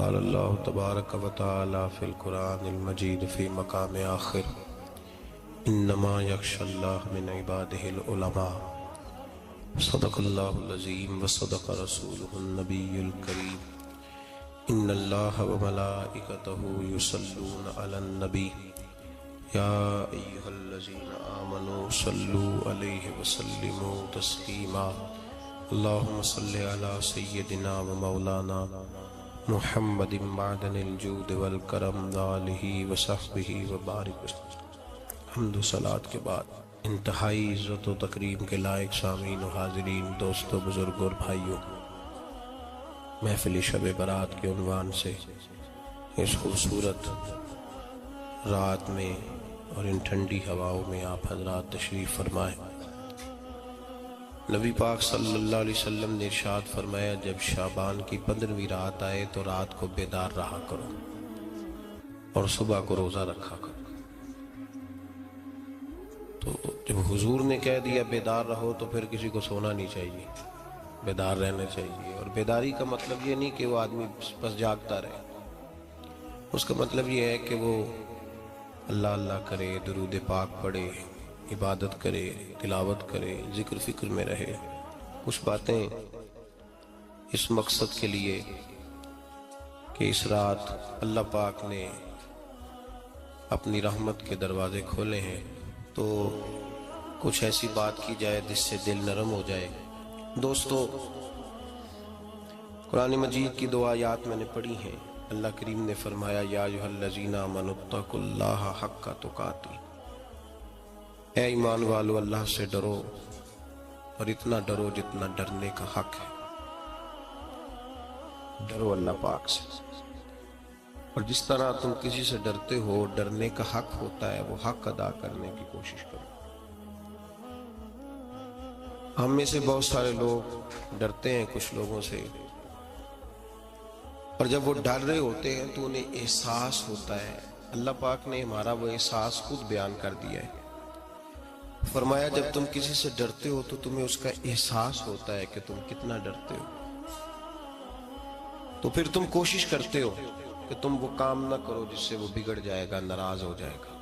قال اللہ تبارک و تعالی فی القرآن المجید فی مقام آخر انما یخشی اللہ من عبادہ العلماء صدق اللہ العظیم و صدق رسولہ النبی الکریم ان اللہ و ملائکتہ یصلون علی النبی یا ایہا الذین آمنوا صلوا علیہ وسلموا تسلیما اللہم صلی علی سیدنا و مولانا محمد معدن الجود والکرم وآلہ وصحبہ وبارک وسلم۔ حمد و صلاۃ کے بعد انتہائی عزت و تکریم کے لائق سامعین و حاضرین، دوستو، بزرگ اور بھائیوں، محفل شب برات کے عنوان سے اس خوبصورت رات میں اور ان ٹھنڈی ہواؤں میں آپ حضرات تشریف فرمائیں۔ نبی پاک صلی اللہ علیہ وسلم نے ارشاد فرمایا، جب شعبان کی 15ویں رات آئے تو رات کو بیدار رہا کرو اور صبح کو روزہ رکھا کرو۔ تو جب حضور نے کہہ دیا بیدار رہو تو پھر کسی کو سونا نہیں چاہیے، بیدار رہنا چاہیے۔ اور بیداری کا مطلب یہ نہیں کہ وہ آدمی بس جاگتا رہے، اس کا مطلب یہ ہے کہ وہ اللہ اللہ کرے، درود پاک پڑھے، عبادت کرے، تلاوت کرے، ذکر فکر میں رہے۔ کچھ باتیں اس مقصد کے لیے کہ اس رات اللہ پاک نے اپنی رحمت کے دروازے کھولے ہیں، تو کچھ ایسی بات کی جائے جس سے دل نرم ہو جائے۔ دوستو، قرآن مجید کی 2 آیات میں نے پڑھی ہیں۔ اللہ کریم نے فرمایا، یا ایھا الذین آمنوا اتقوا اللہ حق تقاتہ، اے ایمان والو اللہ سے ڈرو اور اتنا ڈرو جتنا ڈرنے کا حق ہے۔ ڈرو اللہ پاک سے، اور جس طرح تم کسی سے ڈرتے ہو، ڈرنے کا حق ہوتا ہے، وہ حق ادا کرنے کی کوشش کرو۔ ہم میں سے بہت سارے لوگ ڈرتے ہیں کچھ لوگوں سے، اور جب وہ ڈر رہے ہوتے ہیں تو انہیں احساس ہوتا ہے۔ اللہ پاک نے ہمارا وہ احساس خود بیان کر دیا ہے۔ فرمایا، جب تم کسی سے ڈرتے ہو تو تمہیں اس کا احساس ہوتا ہے کہ تم کتنا ڈرتے ہو، تو پھر تم کوشش کرتے ہو کہ تم وہ کام نہ کرو جس سے وہ بگڑ جائے گا، ناراض ہو جائے گا۔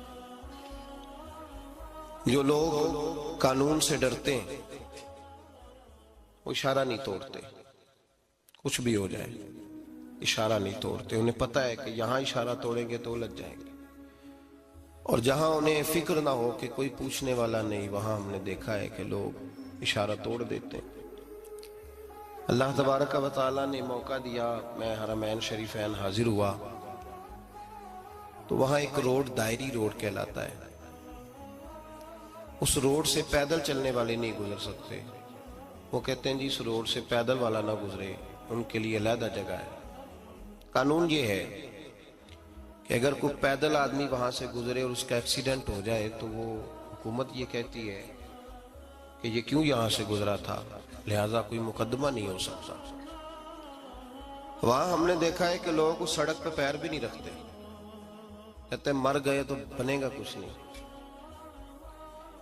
جو لوگ قانون سے ڈرتے ہیں وہ اشارہ نہیں توڑتے، کچھ بھی ہو جائے اشارہ نہیں توڑتے۔ انہیں پتہ ہے کہ یہاں اشارہ توڑیں گے تو الجھ جائیں گے، اور جہاں انہیں فکر نہ ہو کہ کوئی پوچھنے والا نہیں، وہاں ہم نے دیکھا ہے کہ لوگ اشارہ توڑ دیتے ہیں۔ اللہ تبارک و تعالیٰ نے موقع دیا، میں حرمین شریفین حاضر ہوا تو وہاں ایک روڈ دائری روڈ کہلاتا ہے۔ اس روڈ سے پیدل چلنے والے نہیں گزر سکتے۔ وہ کہتے ہیں جی اس روڈ سے پیدل والا نہ گزرے، ان کے لیے علیحدہ جگہ ہے۔ قانون یہ ہے کہ اگر کوئی پیدل آدمی وہاں سے گزرے اور اس کا ایکسیڈنٹ ہو جائے تو وہ حکومت یہ کہتی ہے کہ یہ کیوں یہاں سے گزرا تھا، لہٰذا کوئی مقدمہ نہیں ہو سکتا۔ وہاں ہم نے دیکھا ہے کہ لوگ اس سڑک پہ پیر بھی نہیں رکھتے، کہتے ہیں مر گئے تو بنے گا کچھ نہیں۔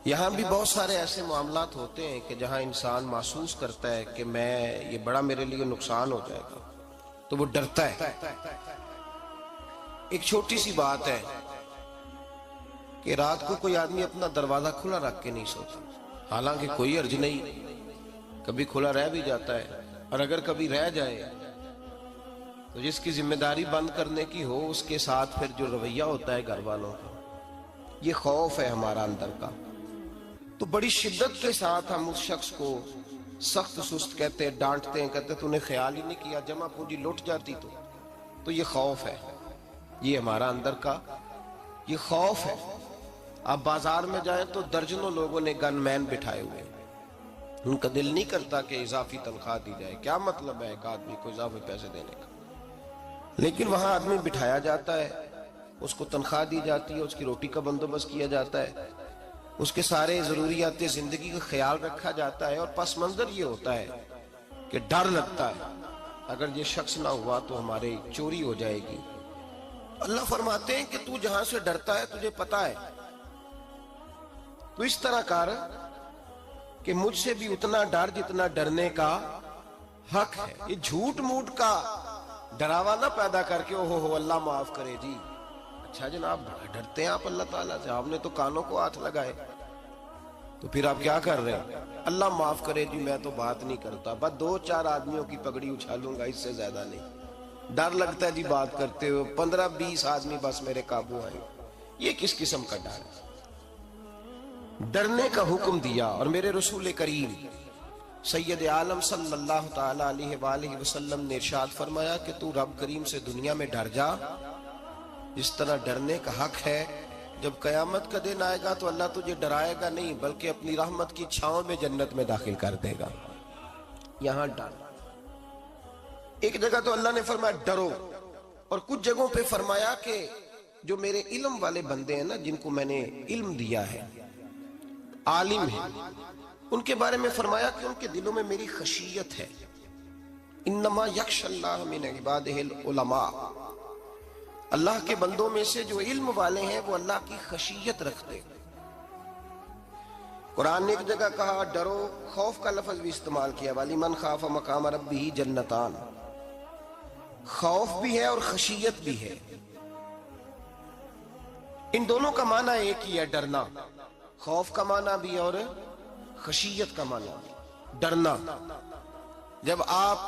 یہاں بھی بہت سارے ایسے معاملات ہوتے ہیں کہ جہاں انسان محسوس کرتا ہے کہ یہ بڑا میرے لیے نقصان ہو جائے گا، تو وہ ڈرتا ہے۔ ایک چھوٹی سی بات ہے کہ رات کو کوئی آدمی اپنا دروازہ کھلا رکھ کے نہیں سوتا، حالانکہ کوئی حرج نہیں، کبھی کھلا رہ بھی جاتا ہے، اور اگر کبھی رہ جائے تو جس کی ذمہ داری بند کرنے کی ہو اس کے ساتھ پھر جو رویہ ہوتا ہے گھر والوں کا، یہ خوف ہے ہمارا اندر کا، تو بڑی شدت کے ساتھ ہم اس شخص کو سخت سست کہتے ہیں، ڈانٹتے ہیں، کہتے ہیں تو نے خیال ہی نہیں کیا، جمع پونجی لٹ جاتی تو یہ خوف ہے، یہ ہمارا اندر کا یہ خوف ہے۔ آپ بازار میں جائیں تو درجنوں لوگوں نے گن مین بٹھائے ہوئے، ان کا دل نہیں کرتا کہ اضافی تنخواہ دی جائے، کیا مطلب ہے ایک آدمی کو اضافی پیسے دینے کا، لیکن وہاں آدمی بٹھایا جاتا ہے، اس کو تنخواہ دی جاتی ہے، اس کی روٹی کا بندوبست کیا جاتا ہے، اس کے سارے ضروریات زندگی کا خیال رکھا جاتا ہے، اور پس منظر یہ ہوتا ہے کہ ڈر لگتا ہے اگر یہ شخص نہ ہوا تو ہمارے چوری ہو جائے گی۔ اللہ فرماتے ہیں کہ تو جہاں سے ڈرتا ہے تجھے پتا ہے، تو اس طرح کر کہ مجھ سے بھی اتنا ڈر جتنا ڈرنے کا حق ہے۔ یہ جھوٹ موٹ کا ڈراوا نہ پیدا کر کے ہو اللہ معاف کرے جی. اچھا جناب ڈرتے ہیں آپ اللہ تعالیٰ سے, آپ نے تو کانوں کو ہاتھ لگائے, تو پھر آپ کیا کر رہے ہیں؟ اللہ معاف کرے جی میں تو بات نہیں کرتا, بس 2-4 آدمیوں کی پگڑی اچھالوں گا, اس سے زیادہ نہیں. ڈر لگتا ہے جی بات کرتے ہوئے, 15-20 آدمی بس میرے قابو آئے. یہ کس قسم کا ڈر ہے؟ ڈرنے کا حکم دیا. اور میرے رسول کریم سید عالم صلی اللہ تعالی علیہ وآلہ وسلم نے ارشاد فرمایا کہ تو رب کریم سے دنیا میں ڈر جا جس طرح ڈرنے کا حق ہے. جب قیامت کا دن آئے گا تو اللہ تجھے ڈرائے گا نہیں بلکہ اپنی رحمت کی چھاؤں میں جنت میں داخل کر دے گا. یہاں ڈر, ایک جگہ تو اللہ نے فرمایا ڈرو, اور کچھ جگہوں پہ فرمایا کہ جو میرے علم والے بندے ہیں نا, جن کو میں نے علم دیا ہے, عالم ہیں, ان کے بارے میں فرمایا کہ ان کے دلوں میں میری خشیت ہے. انما یخشی اللہ من عبادہ العلماء, اللہ کے بندوں میں سے جو علم والے ہیں وہ اللہ کی خشیت رکھتے. قرآن نے ایک جگہ کہا ڈرو, خوف کا لفظ بھی استعمال کیا, وَلِمَنْ خَافَ مَقَامَ رَبِّهِ جَنَّتَانِ, خوف بھی ہے اور خشیت بھی ہے. ان دونوں کا معنی ایک ہی ہے, ڈرنا. خوف کا معنی بھی اور خشیت کا معنی بھی, ڈرنا. جب آپ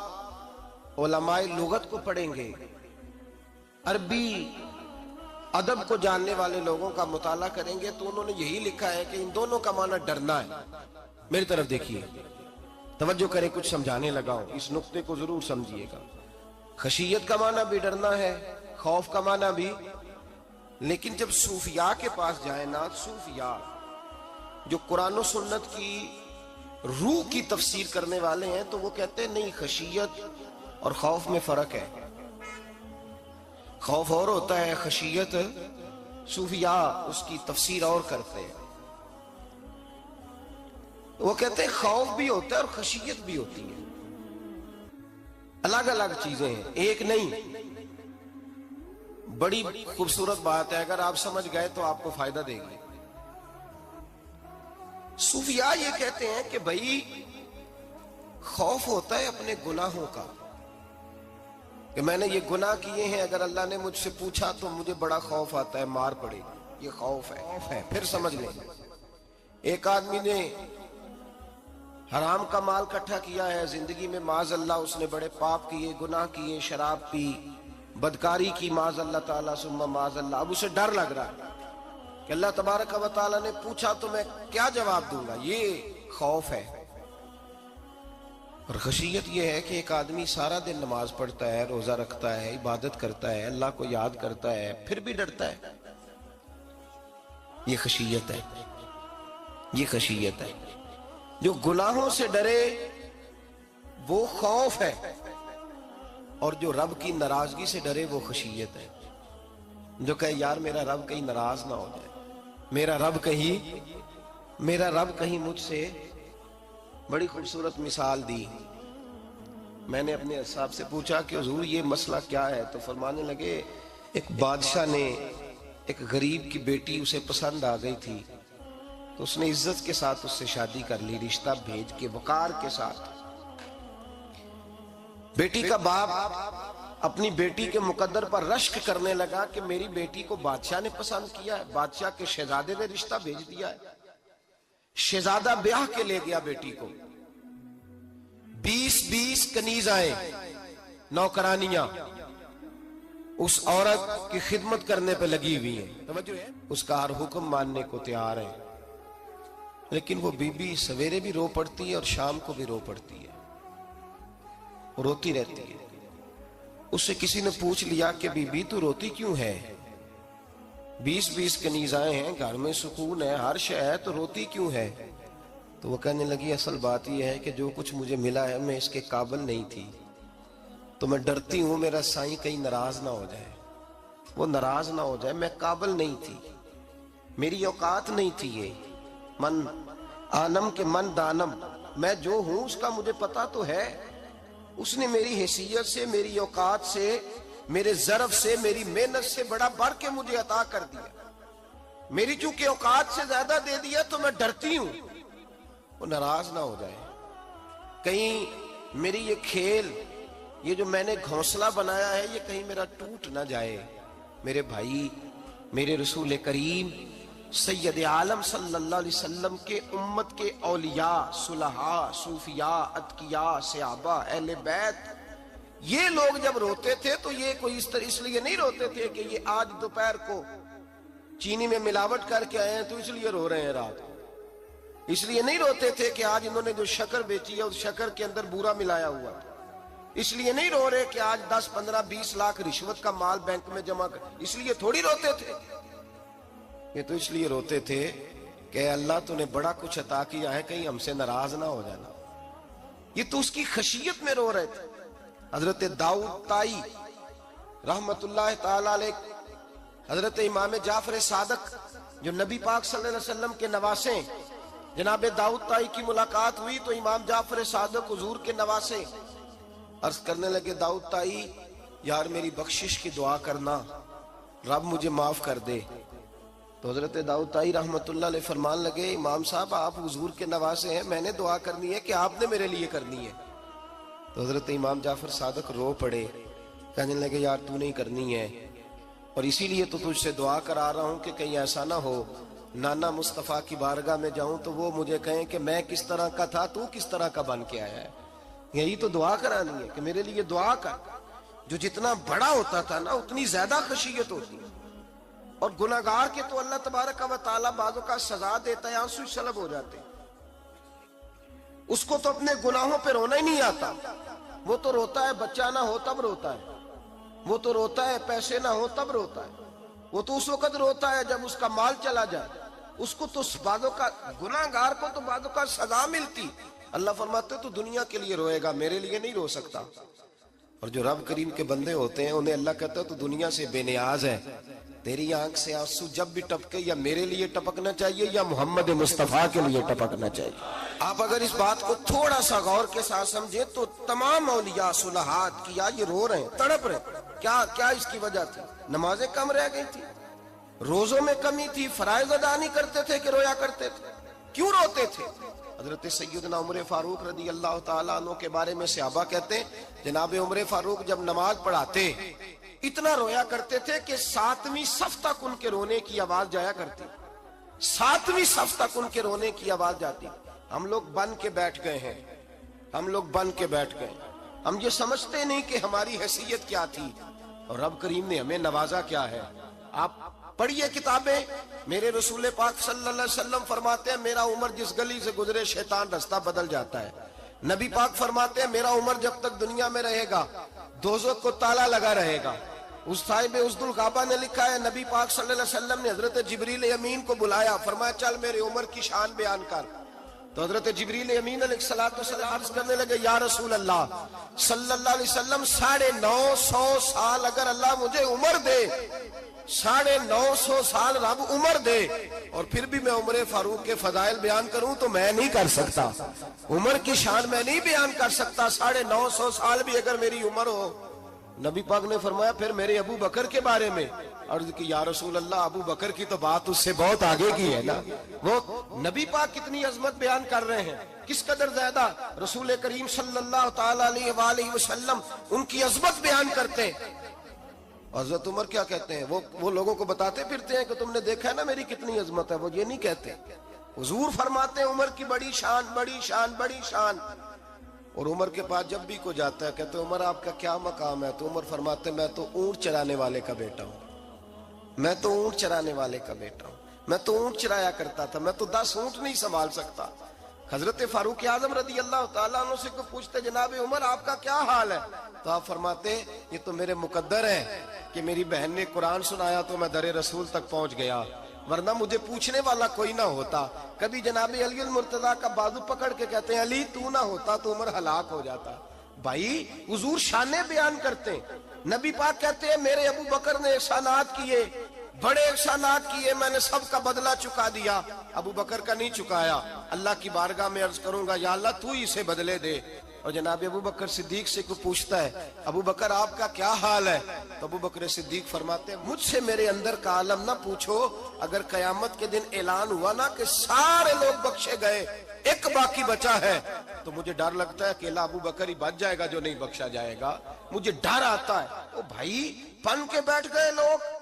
علماء لغت کو پڑھیں گے, عربی ادب کو جاننے والے لوگوں کا مطالعہ کریں گے, تو انہوں نے یہی لکھا ہے کہ ان دونوں کا معنی ڈرنا ہے. میری طرف دیکھیے, توجہ کریں, کچھ سمجھانے لگا ہوں, اس نقطے کو ضرور سمجھیے گا. خشیت کا معنی بھی ڈرنا ہے, خوف کا معنی بھی. لیکن جب صوفیاء کے پاس جائیں نا, صوفیاء جو قرآن و سنت کی روح کی تفسیر کرنے والے ہیں, تو وہ کہتے ہیں نہیں, خشیت اور خوف میں فرق ہے. خوف اور ہوتا ہے, خشیت صوفیاء اس کی تفسیر اور کرتے ہیں. وہ کہتے ہیں خوف بھی ہوتا ہے اور خشیت بھی ہوتی ہے, الگ الگ چیزیں ہیں, ایک نہیں. بڑی خوبصورت بات ہے, اگر آپ سمجھ گئے تو آپ کو فائدہ دے گی. صوفیاء یہ کہتے ہیں کہ بھائی خوف ہوتا ہے اپنے گناہوں کا, کہ میں نے یہ گناہ کیے ہیں, اگر اللہ نے مجھ سے پوچھا تو مجھے بڑا خوف آتا ہے, مار پڑے گی, یہ خوف ہے. پھر سمجھ لیں, ایک آدمی نے حرام کا مال کٹھا کیا ہے زندگی میں, معاذ اللہ اس نے بڑے پاپ کیے, گناہ کیے, شراب پی, بدکاری کی, معاذ اللہ تعالیٰ ثم معاذ اللہ. اب اسے ڈر لگ رہا ہے کہ اللہ تبارک و تعالیٰ نے پوچھا تو میں کیا جواب دوں گا. یہ خوف ہے. اور خشیت یہ ہے کہ ایک آدمی سارا دن نماز پڑھتا ہے, روزہ رکھتا ہے, عبادت کرتا ہے, اللہ کو یاد کرتا ہے, پھر بھی ڈرتا ہے. یہ خشیت ہے, یہ خشیت ہے. جو گناہوں سے ڈرے وہ خوف ہے, اور جو رب کی ناراضگی سے ڈرے وہ خشیت ہے. جو کہے یار میرا رب کہیں ناراض نہ ہو جائے, میرا رب کہیں مجھ سے. بڑی خوبصورت مثال دی. میں نے اپنے صاحب سے پوچھا کہ حضور یہ مسئلہ کیا ہے, تو فرمانے لگے ایک بادشاہ نے ایک غریب کی بیٹی اسے پسند آ گئی تھی, تو اس نے عزت کے ساتھ اس سے شادی کر لی, رشتہ بھیج کے وقار کے ساتھ. بیٹی کا باپ اپنی بیٹی کے مقدر پر رشک کرنے لگا کہ میری بیٹی کو بادشاہ نے پسند کیا ہے, بادشاہ کے شہزادے نے رشتہ بھیج دیا ہے. شہزادہ بیاہ کے لے گیا بیٹی کو, 20 کنیز آئے, نوکرانیاں اس عورت کی خدمت کرنے پہ لگی ہوئی ہیں, اس کا ہر حکم ماننے کو تیار ہے. لیکن وہ بی بی سویرے بھی رو پڑتی ہے اور شام کو بھی رو پڑتی ہے, روتی رہتی ہے. اس سے کسی نے پوچھ لیا کہ بی بی تو روتی کیوں ہے, 20 کنیز آئے ہیں, گھر میں سکون ہے, ہر شے ہے, تو روتی کیوں ہے؟ تو وہ کہنے لگی اصل بات یہ ہے کہ جو کچھ مجھے ملا ہے میں اس کے قابل نہیں تھی, تو میں ڈرتی ہوں میرا سائیں کہیں ناراض نہ ہو جائے, وہ ناراض نہ ہو جائے. میں قابل نہیں تھی, میری اوقات نہیں تھی. یہ من آنم کے من دانم, میں جو ہوں اس کا مجھے پتا تو ہے. اس نے میری حیثیت سے, میری اوقات سے, میرے ظرف سے, میری محنت سے بڑا بڑھ کے مجھے عطا کر دیا. میری چونکہ اوقات سے زیادہ دے دیا تو میں ڈرتی ہوں وہ ناراض نہ ہو جائے, کہیں میری یہ کھیل, یہ جو میں نے گھونسلہ بنایا ہے یہ کہیں میرا ٹوٹ نہ جائے۔ میرے بھائی، میرے رسول کریم سید عالم صلی اللہ علیہ وسلم کے امت کے اولیاء، صلحاء، صوفیاء، اتقیاء، صحابہ، اہل بیت، یہ لوگ جب روتے تھے تو یہ کوئی اس لیے نہیں روتے تھے کہ یہ آج دوپہر کو چینی میں ملاوٹ کر کے آئے ہیں تو اس لیے رو رہے ہیں رات کو۔ اس لیے نہیں روتے تھے کہ آج انہوں نے جو شکر بیچی ہے اس شکر کے اندر بورا ملایا ہوا تھا۔ اس لیے نہیں رو رہے کہ آج 10، 15، 20 لاکھ رشوت کا مال بینک میں جمع کر، اس لیے تھوڑی روتے تھے۔ یہ تو اس لیے روتے تھے کہ اللہ تو نے بڑا کچھ عطا کیا ہے، کہیں ہم سے ناراض نہ ہو جانا۔ یہ تو اس کی خشیت میں رو رہے تھے۔ حضرت داؤد طائی رحمت اللہ تعالی علیہ، حضرت امام جعفر صادق جو نبی پاک صلی اللہ علیہ وسلم کے نواسے، جناب داؤد طائی کی ملاقات ہوئی تو امام جعفر صادق حضور کے نواسے عرض کرنے لگے، داؤد طائی یار میری بخشش کی دعا کرنا، رب مجھے معاف کر دے۔ تو حضرت داؤد طائی رحمت اللہ علیہ فرمان لگے، امام صاحب آپ حضور کے نواسے ہیں، میں نے دعا کرنی ہے کہ آپ نے میرے لیے کرنی ہے؟ تو حضرت امام جعفر صادق رو پڑے، کہنے لگے یار تو نہیں کرنی ہے، اور اسی لیے تو تجھ سے دعا کرا رہا ہوں کہ کہیں ایسا نہ ہو نانا مصطفیٰ کی بارگاہ میں جاؤں تو وہ مجھے کہیں کہ میں کس طرح کا تھا تو کس طرح کا بن کے آیا ہے۔ یہی تو دعا کرانی ہے کہ میرے لیے دعا کر۔ جو جتنا بڑا ہوتا تھا نا اتنی زیادہ خشیت ہوتی، اور گناہگار کے تو اللہ تبارک و تعالیٰ بعضوں کا سزا دیتا ہے، آنسو سلب ہو جاتے، اس کو تو اپنے گناہوں پہ رونا ہی نہیں آتا۔ وہ تو روتا ہے بچہ نہ ہو تب روتا ہے، وہ تو روتا ہے پیسے نہ ہو تب روتا ہے، وہ تو اس وقت روتا ہے جب اس کا مال چلا جائے۔ اس کو تو بعضوں کا گناہگار کو تو بعضوں کا سزا ملتی، اللہ فرماتے تو دنیا کے لیے روئے گا، میرے لیے نہیں رو سکتا۔ اور جو رب کریم کے بندے ہوتے ہیں انہیں اللہ کہتا ہے تو دنیا سے بے نیاز ہے، تیری آنکھ سے آنسو جب بھی ٹپکے یا میرے لیے ٹپکنا چاہیے یا محمد مصطفیٰ کے لیے ٹپکنا چاہیے۔ آپ اگر اس بات کو تھوڑا سا غور کے ساتھ سمجھیں تو تمام اولیاء صلحات کیا یہ رو رہے ہیں، تڑپ رہے ہیں، کیا اس کی وجہ تھی؟ نمازیں کم رہ گئی تھی، روزوں میں کمی تھی، فرائض ادا نہیں کرتے تھے کہ رویا کرتے تھے؟ کیوں روتے تھے؟ حضرت سیدنا عمر فاروق رضی اللہ تعالیٰ عنہ کے بارے میں صحابہ کہتے ہیں جناب عمر فاروق جب نماز پڑھاتے اتنا رویا کرتے تھے کہ 7ویں صف تک ان کے رونے کی آواز جایا کرتی، 7ویں صف تک ان کے رونے کی آواز جاتی۔ ہم لوگ بن کے بیٹھ گئے ہیں، ہم لوگ بن کے بیٹھ گئے، ہم یہ سمجھتے نہیں کہ ہماری حیثیت کیا تھی اور رب کریم نے ہمیں نوازا کیا ہے۔ آپ پڑھیے کتابیں، میرے رسول پاک صلی اللہ علیہ وسلم فرماتے ہیں میرا عمر جس گلی سے گزرے شیطان رستہ بدل جاتا ہے۔ نبی پاک فرماتے ہیں میرا عمر جب تک دنیا میں رہے گا دوزخ کو تالا لگا رہے گا۔ اس صاحب اسد الغابہ نے لکھا ہے نبی پاک صلی اللہ علیہ وسلم نے حضرت جبریل امین کو بلایا، فرمایا چل میرے عمر کی شان بیان کر۔ تو حضرت جبریل امین علیہ السلام عرض کرنے لگے یا رسول اللہ صلی اللہ علیہ وسلم 950 سال اگر اللہ مجھے عمر دے، 950 سال رب عمر دے، اور پھر بھی میں عمر فاروق کے فضائل بیان کروں تو میں نہیں کر سکتا، عمر کی شان میں نہیں بیان کر سکتا، 950 سال بھی اگر میری عمر ہو۔ نبی پاک نے فرمایا پھر میرے ابو بکر کے بارے میں، عرض کی یا رسول اللہ ابو بکر کی تو بات اس سے بہت آگے کی ہے نا۔ وہ نبی پاک کتنی عظمت بیان کر رہے ہیں، کس قدر زیادہ رسول کریم صلی اللہ تعالی علیہ وآلہ وسلم ان کی عظمت بیان کرتے ہیں۔ حضرت عمر کیا کہتے ہیں، وہ لوگوں کو بتاتے پھرتے ہیں کہ تم نے دیکھا ہے نا میری کتنی عظمت ہے، وہ یہ نہیں کہتے۔ حضور فرماتے ہیں عمر کی بڑی شان، بڑی شان، بڑی شان۔ اور عمر کے پاس جب بھی کوئی جاتا ہے کہتے ہیں عمر آپ کا کیا مقام ہے، تو عمر فرماتے ہیں میں تو اونٹ چرانے والے کا بیٹا ہوں، میں تو اونٹ چرانے والے کا بیٹا ہوں، میں تو اونٹ چرایا کرتا تھا، میں تو 10 اونٹ نہیں سنبھال سکتا۔ حضرت فاروق اعظم رضی اللہ تعالیٰ عنہ سے کو پوچھتے جناب عمر آپ کا کیا حال ہے، تو آپ فرماتے یہ تو میرے مقدر ہے کہ میری بہن نے قرآن سنایا تو میں در رسول تک پہنچ گیا، ورنہ مجھے پوچھنے والا کوئی نہ ہوتا۔ کبھی جناب علی المرتضیٰ کا بازو پکڑ کے کہتے ہیں علی تو نہ ہوتا تو عمر ہلاک ہو جاتا۔ بھائی حضور شانیں بیان کرتے ہیں، نبی پاک کہتے ہیں میرے ابو بکر نے احسانات کیے، بڑے احسانات کیے, میں نے سب کا بدلہ چکا دیا, ابو بکر کا نہیں چکایا. اللہ کی بارگاہ میں عرض کروں گا یا اللہ تو ہی اسے بدلے دے. اور جناب ابو بکر صدیق سے کوئی پوچھتا ہے ابو بکر آپ کا کیا حال ہے, تو ابو بکر صدیق فرماتے ہیں مجھ سے میرے اندر کا عالم نہ پوچھو, اگر قیامت کے دن اعلان ہوا نا کہ سارے لوگ بخشے گئے ایک باقی بچا ہے, تو مجھے ڈر لگتا ہے اکیلا ابو بکر ہی بچ جائے گا جو نہیں بخشا جائے گا. مجھے ڈر آتا ہے. او بھائی بن کے بیٹھ گئے لوگ,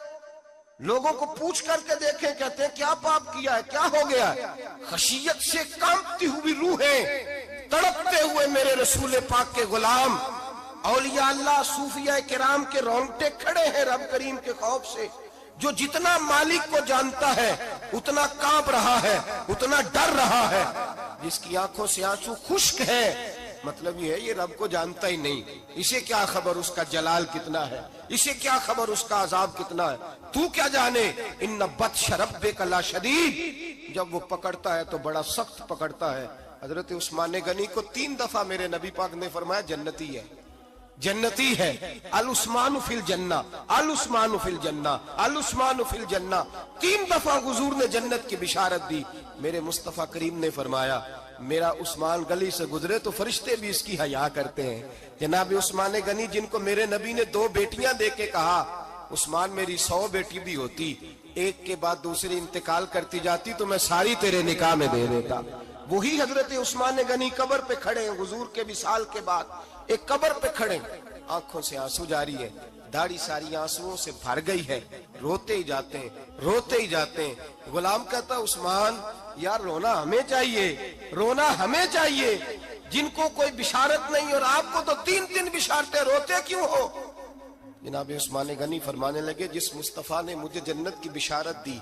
لوگوں کو پوچھ کر کے دیکھیں, کہتے ہیں کیا پاپ کیا ہے, کیا ہو گیا ہے. خشیت سے کانپتی ہوئی روحیں, تڑپتے ہوئے میرے رسول پاک کے غلام, اولیاء اللہ صوفیاء کرام کے رونگٹے کھڑے ہیں رب کریم کے خوف سے. جو جتنا مالک کو جانتا ہے اتنا کانپ رہا ہے, اتنا ڈر رہا ہے. جس کی آنکھوں سے آنسو خشک ہے, مطلب یہ ہے یہ رب کو جانتا ہی نہیں. اسے کیا خبر اس کا جلال کتنا ہے, اسے کیا خبر اس کا عذاب کتنا ہے, تو کیا جانے. ان بطش ربک لشدید, جب وہ پکڑتا ہے تو بڑا سخت پکڑتا ہے. حضرت عثمان غنی کو 3 دفعہ میرے نبی پاک نے فرمایا جنتی ہے, جنتی ہے. العثمان فی الجنہ, العثمان فی الجنہ, العثمان فی الجنہ. 3 دفعہ حضور نے جنت کی بشارت دی. میرے مصطفیٰ کریم نے فرمایا میرا عثمان گلی سے گزرے تو فرشتے بھی اس کی حیا کرتے ہیں. جناب عثمان غنی جن کو میرے نبی نے 2 بیٹیاں دے کے کہا عثمان میری 100 بیٹی بھی ہوتی, ایک کے بعد دوسری انتقال کرتی جاتی تو میں ساری تیرے نکاح میں دے دیتا. وہی حضرت عثمان غنی قبر پہ کھڑے ہیں حضور کے وصال کے بعد, ایک قبر پہ کھڑے, آنکھوں سے آنسو جاری ہے, داڑھی ساری آنسوؤں سے بھر گئی ہے, روتے ہی جاتے ہیں, روتے ہی جاتے ہیں. غلام کہتا عثمان یار رونا ہمیں چاہیے, رونا ہمیں چاہیے, جن کو کوئی بشارت نہیں اور آپ کو تو 3 بشارتیں, روتے کیوں ہو. جناب عثمان غنی فرمانے لگے جس مصطفیٰ نے مجھے جنت کی بشارت دی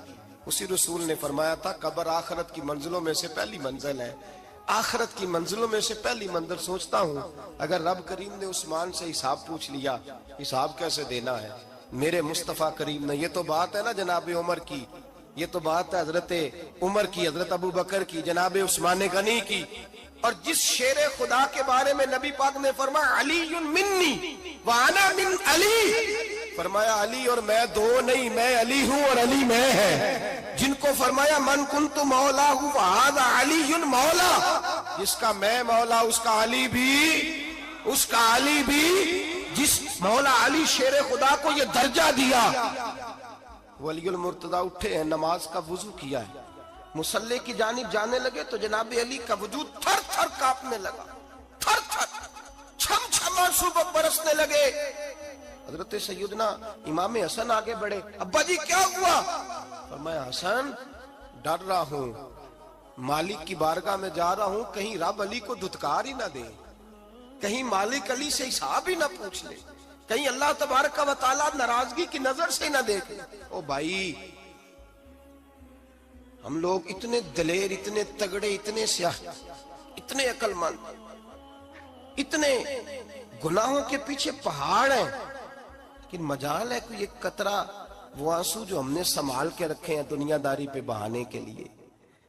اسی رسول نے فرمایا تھا قبر آخرت کی منزلوں میں سے پہلی منزل ہے, آخرت کی منزلوں میں سے پہلی منزل. سوچتا ہوں اگر رب کریم نے عثمان سے حساب پوچھ لیا, حساب کیسے دینا ہے. میرے مصطفیٰ کریم نے, یہ تو بات ہے نا جناب عمر کی, یہ تو بات ہے حضرت عمر کی, حضرت ابو بکر کی, جناب عثمان غنی کی. اور جس شیر خدا کے بارے میں نبی پاک نے فرمایا علی منی وانا من علی, فرمایا علی اور میں 2 نہیں, میں علی ہوں اور علی میں ہے. جن کو فرمایا من کنت مولا ہوں وہذا علی مولا, جس کا میں مولا اس کا علی بھی, اس کا علی بھی. جس مولا علی شیر خدا کو یہ درجہ دیا. ولی المرتضی اٹھے ہیں, نماز کا وضو کیا ہے, مصلی کی جانب جانے لگے تو جناب علی کا وجود تھر تھر کانپنے لگا, تھر تھر, چھم چھم آنسو برسنے لگے. حضرت سیدنا امام حسن آگے بڑھے, ابا جی کیا ہوا. فرمایا حسن ڈر رہا ہوں, مالک کی بارگاہ میں جا رہا ہوں, کہیں رب علی کو دھتکار ہی نہ دے, کہیں مالک علی سے حساب ہی نہ پوچھ لے, کہیں اللہ تبارک و تعالیٰ ناراضگی کی نظر سے نہ دیکھ لے. او بھائی ہم لوگ اتنے دلیر, اتنے تگڑے, اتنے سیاہ, اتنے عقل مند, اتنے گناہوں کے پیچھے پہاڑ ہیں, لیکن مجال ہے کوئی ایک قطرہ وہ آنسو جو ہم نے سنبھال کے رکھے ہیں دنیا داری پہ بہانے کے لیے.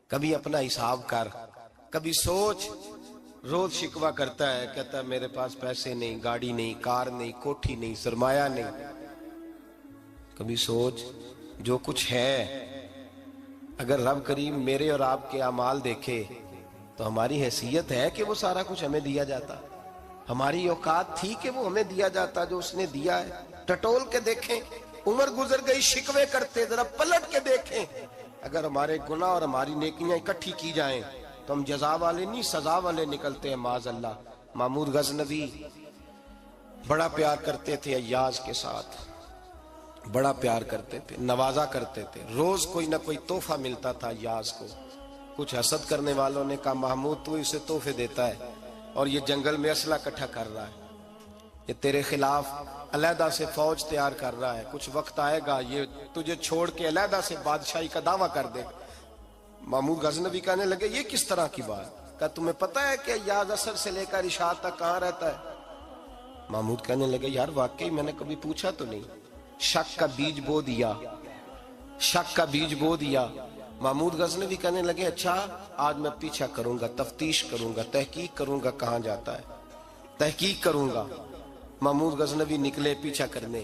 کبھی اپنا حساب کر, کبھی سوچ. روز شکوہ کرتا ہے, کہتا ہے میرے پاس پیسے نہیں, گاڑی نہیں, کار نہیں, کوٹھی نہیں, سرمایہ نہیں. کبھی سوچ جو کچھ ہے اگر رب کریم میرے اور آپ کے اعمال دیکھے تو ہماری حیثیت ہے کہ وہ سارا کچھ ہمیں دیا جاتا, ہماری اوقات تھی کہ وہ ہمیں دیا جاتا جو اس نے دیا ہے. ٹٹول کے دیکھیں, عمر گزر گئی شکوے کرتے, ذرا پلٹ کے دیکھیں. اگر ہمارے گناہ اور ہماری نیکیاں اکٹھی کی جائیں تو ہم جزا والے نہیں سزا والے نکلتے ہیں معاذ اللہ. محمود غزنوی بڑا پیار کرتے تھے ایاز کے ساتھ, بڑا پیار کرتے تھے, نوازا کرتے تھے. روز کوئی نہ کوئی تحفہ ملتا تھا ایاز کو. کچھ حسد کرنے والوں نے کہا محمود تو اسے تحفے دیتا ہے اور یہ جنگل میں اسلحہ اکٹھا کر رہا ہے, یہ تیرے خلاف علیحدہ سے فوج تیار کر رہا ہے, کچھ وقت آئے گا یہ تجھے چھوڑ کے علیحدہ سے بادشاہی کا دعویٰ کر دے گا. محمود غزنوی کہنے لگے یہ کس طرح کی بات, کہا تمہیں پتہ ہے کہ ایاز عصر سے لے کر عشاء تک کہاں رہتا ہے. محمود کہنے لگے یار واقعی میں نے کبھی پوچھا تو نہیں. شک کا بیج بو دیا, شک کا بیج بو دیا. محمود غزنوی کہنے لگے اچھا آج میں پیچھا کروں گا, تفتیش کروں گا, تحقیق کروں گا کہاں جاتا ہے, تحقیق کروں گا. محمود غزنوی نکلے پیچھا کرنے.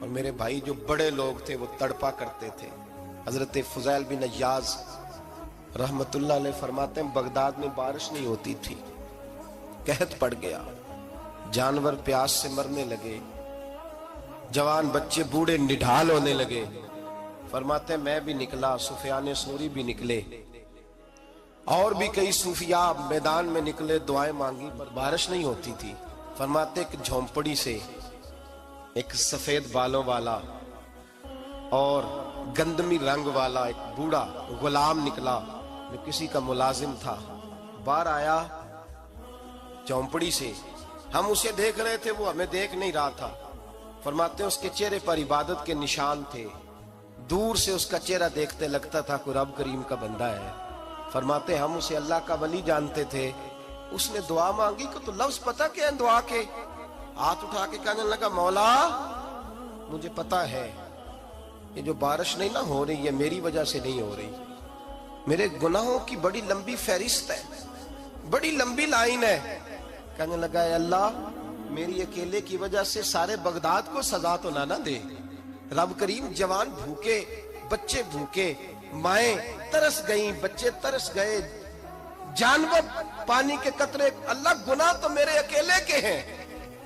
اور میرے بھائی جو بڑے لوگ تھے وہ تڑپا کرتے تھے. حضرت فضیل بن عیاض رحمت اللہ علیہ فرماتے ہیں بغداد میں بارش نہیں ہوتی تھی, قحط پڑ گیا, جانور پیاس سے مرنے لگے, جوان بچے بوڑھے نڈھال ہونے لگے. فرماتے ہیں میں بھی نکلا, سفیان ثوری بھی نکلے, اور بھی کئی صوفیاء میدان میں نکلے, دعائیں مانگی پر بارش نہیں ہوتی تھی. فرماتے ایک جھونپڑی سے ایک سفید بالوں والا اور گندمی رنگ والا ایک بوڑھا غلام نکلا جو کسی کا ملازم تھا. باہر آیا جھونپڑی سے, ہم اسے دیکھ رہے تھے, وہ ہمیں دیکھ نہیں رہا تھا. فرماتے ہیں اس کے چہرے پر عبادت کے نشان تھے, دور سے اس کا چہرہ دیکھتے لگتا تھا کوئی رب کریم کا بندہ ہے. فرماتے ہیں ہم اسے اللہ کا ولی جانتے تھے. اس نے دعا مانگی کہ تو لفظ پتہ کیا ہے دعا کے, ہاتھ اٹھا کے کہنے لگا مولا مجھے پتا ہے یہ جو بارش نہیں نہ ہو رہی ہے میری وجہ سے نہیں ہو رہی, میرے گناہوں کی بڑی لمبی فہرست ہے, بڑی لمبی لائن ہے. کہنے لگا اے اللہ میری اکیلے کی وجہ سے سارے بغداد کو سزا تو نہ دے. رب کریم جوان بھوکے, بچے بھوکے, مائیں ترس گئیں, بچے ترس گئے, جانور پانی کے قطرے, اللہ گناہ تو میرے اکیلے کے ہیں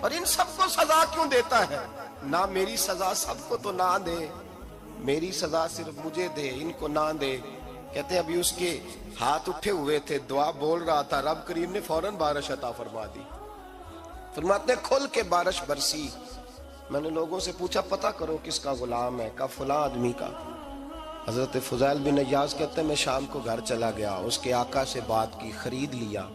اور ان سب کو سزا کیوں دیتا ہے؟ نہ میری سزا سب کو تو نہ دے, میری سزا صرف مجھے دے, ان کو نہ دے. کہتے ہیں ابھی اس کے ہاتھ اٹھے ہوئے تھے, دعا بول رہا تھا, رب کریم نے فوراً بارش عطا فرما دی. فرماتے ہیں کھل کے بارش برسی. میں نے لوگوں سے پوچھا پتہ کرو کس کا غلام ہے, کہا فلاں آدمی کا. حضرت فضیل بن عیاض کہتے ہیں میں شام کو گھر چلا گیا, اس کے آقا سے بات کی, خرید لیا.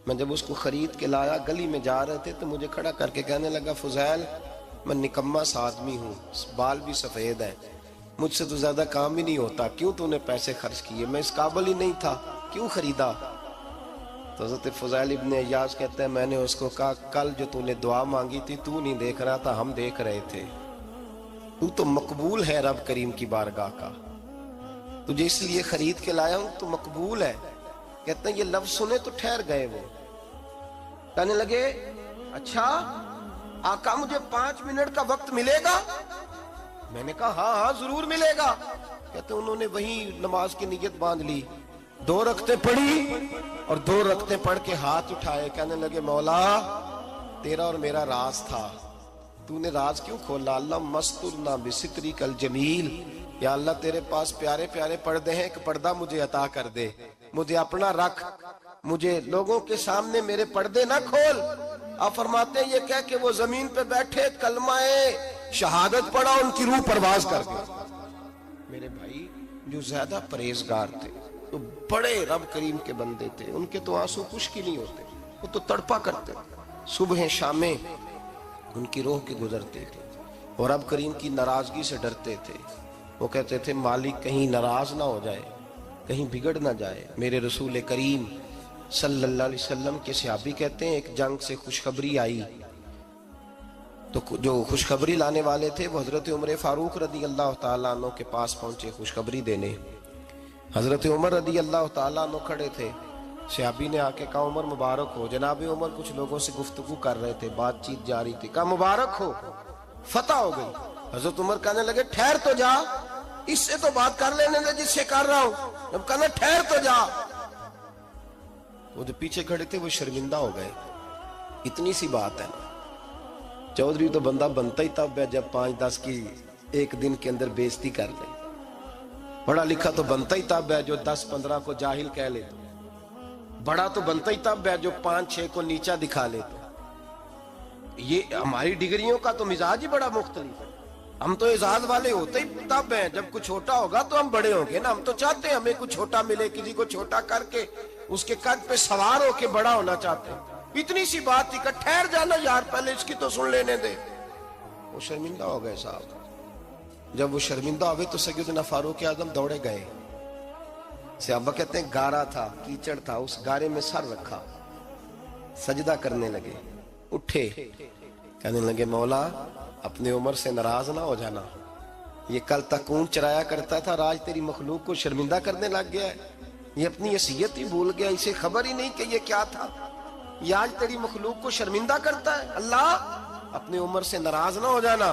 میں جب اس کو خرید کے لایا, گلی میں جا رہے تھے تو مجھے کھڑا کر کے کہنے لگا فضیل میں نکما سا آدمی ہوں, بال بھی سفید ہیں, مجھ سے تو زیادہ کام ہی نہیں ہوتا, کیوں تو نے پیسے خرچ کیے, میں اس قابل ہی نہیں تھا, کیوں خریدا؟ تو حضرت فضیل ابن عیاض کہتے ہیں میں نے اس کو کہا کل جو تو نے دعا مانگی تھی تو نہیں دیکھ رہا تھا, ہم دیکھ رہے تھے, تو تو مقبول ہے رب کریم کی بارگاہ کا, تجھے اس لیے خرید کے لایا ہوں, تو مقبول ہے. کہتے ہیں یہ لفظ سنے تو ٹھہر گئے. وہ کہنے لگے اچھا آقا مجھے 5 منٹ کا وقت ملے گا؟ میں نے کہا ہاں ہاں ضرور ملے گا. کہتے ہیں انہوں نے وہیں نماز کی نیت باندھ لی, 2 رکعتیں پڑھی اور 2 رکعتیں پڑھ کے ہاتھ اٹھائے, کہنے لگے مولا تیرا اور میرا راز تھا, تو نے راز کیوں کھولا؟ اللہ مسترنا بستری کل جمیل, یا اللہ تیرے پاس پیارے پیارے پردے ہیں, ایک پردہ مجھے عطا کر دے, مجھے اپنا رکھ, مجھے لوگوں کے سامنے میرے پردے نہ کھول. آپ فرماتے ہیں یہ کہہ کہ وہ زمین پہ بیٹھے کلمہ شہادت پڑھا, ان کی روح پرواز کر گئی. میرے بھائی جو زیادہ پرہیزگار تھے, تو بڑے رب کریم کے بندے تھے, ان کے تو آنسو خشک ہی نہیں ہوتے, وہ تو تڑپا کرتے, صبح شامیں ان کی روح کے گزرتے تھے اور رب کریم کی ناراضگی سے ڈرتے تھے. وہ کہتے تھے مالک کہیں ناراض نہ ہو جائے, کہیں بگڑ نہ جائے. میرے رسول کریم صلی اللہ علیہ وسلم کے صحابی کہتے ہیں ایک جنگ سے خوشخبری آئی, تو جو خوشخبری لانے والے تھے وہ حضرت عمر فاروق رضی اللہ تعالیٰ عنہ کے پاس پہنچے خوشخبری دینے. حضرت عمر رضی اللہ تعالیٰ عنہ کھڑے تھے, صحابی نے آ کے کہا عمر مبارک ہو. جناب عمر کچھ لوگوں سے گفتگو کر رہے تھے, بات چیت جاری تھی, کہا مبارک ہو فتح ہو گئی. حضرت عمر کہنے لگے ٹھہر تو جا, اس سے تو بات کر لینے دے جس سے کر رہا ہوں. جب کہنا ٹھہر تو جا, وہ جو پیچھے کھڑے تھے وہ شرمندہ ہو گئے. اتنی سی بات ہے نا, چودھری تو بندہ بنتا ہی تب ہے جب 5-10 کی ایک دن کے اندر بےزتی کر لے, پڑھا لکھا تو بنتا ہی تب ہے جو 10-15 کو جاہل کہہ لے, بڑا تو بنتا ہی تب ہے جو 5-6 کو نیچا دکھا لے. یہ ہماری ڈگریوں کا تو مزاج ہی بڑا مختلف ہے. ہم تو اعزاز والے ہوتے ہی تب ہیں جب کچھ چھوٹا ہوگا تو ہم بڑے ہوں گے نا. ہم تو چاہتے ہیں ہمیں کچھ چھوٹا ملے, کسی کو چھوٹا کر کے اس کے قد پہ سوار ہو کے بڑا ہونا چاہتے ہیں. اتنی سی بات تھی کہ ٹھہر جانا یار, پہلے اس کی تو سن لینے دے. وہ شرمندہ ہو گئے صاحب. جب وہ شرمندہ ہوئے تو سیدنا فاروق اعظم دوڑے گئے. صحابہ کہتے ہیں گارا تھا, کیچڑ تھا, اس گارے میں سر رکھا, سجدہ کرنے لگے, اٹھے, کہنے لگے مولا اپنے عمر سے ناراض نہ ہو جانا, یہ کل تک اونٹ چرایا کرتا تھا, آج تیری مخلوق کو شرمندہ کرنے لگ گیا ہے, یہ اپنی حیثیت ہی بھول گیا, اسے خبر ہی نہیں کہ یہ کیا تھا, یہ آج تیری مخلوق کو شرمندہ کرتا ہے. اللہ اپنے عمر سے ناراض نہ ہو جانا.